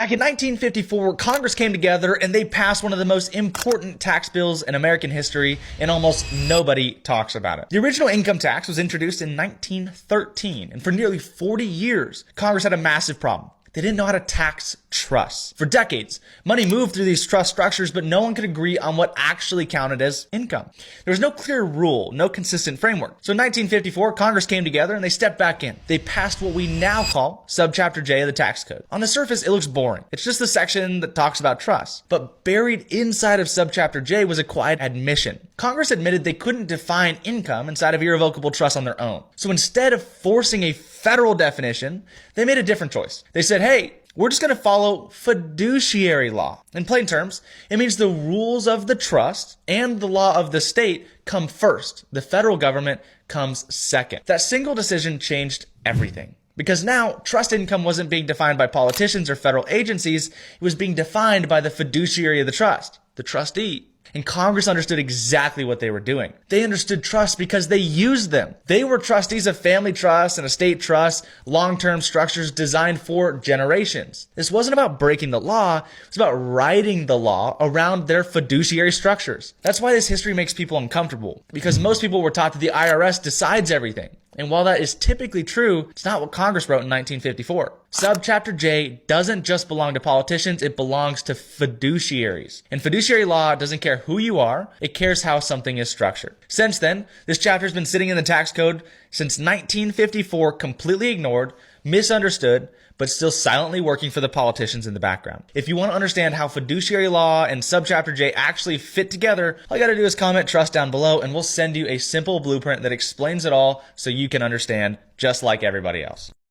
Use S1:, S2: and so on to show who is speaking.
S1: Back in 1954, Congress came together and they passed one of the most important tax bills in American history, and almost nobody talks about it. The original income tax was introduced in 1913, and for nearly 40 years, Congress had a massive problem. They didn't know how to tax trusts. For decades, money moved through these trust structures, but no one could agree on what actually counted as income. There was no clear rule, no consistent framework. So in 1954, Congress came together and they stepped back in. They passed what we now call Subchapter J of the tax code. On the surface, it looks boring. It's just the section that talks about trusts. But buried inside of Subchapter J was a quiet admission. Congress admitted they couldn't define income inside of irrevocable trusts on their own. So instead of forcing a federal definition, they made a different choice. They said, hey, we're just going to follow fiduciary law. In plain terms, it means the rules of the trust and the law of the state come first. The federal government comes second. That single decision changed everything. Because now, trust income wasn't being defined by politicians or federal agencies. It was being defined by the fiduciary of the trust, the trustee. And Congress understood exactly what they were doing. They understood trusts because they used them. They were trustees of family trusts and estate trusts, long-term structures designed for generations. This wasn't about breaking the law. It was about writing the law around their fiduciary structures. That's why this history makes people uncomfortable, because most people were taught that the IRS decides everything. And while that is typically true, it's not what Congress wrote in 1954. Subchapter J doesn't just belong to politicians, it belongs to fiduciaries. And fiduciary law doesn't care who you are, it cares how something is structured. Since then, this chapter has been sitting in the tax code since 1954, completely ignored, misunderstood, but still silently working for the politicians in the background. If you want to understand how fiduciary law and Subchapter J actually fit together, all you got to do is comment trust down below and we'll send you a simple blueprint that explains it all so you can understand just like everybody else.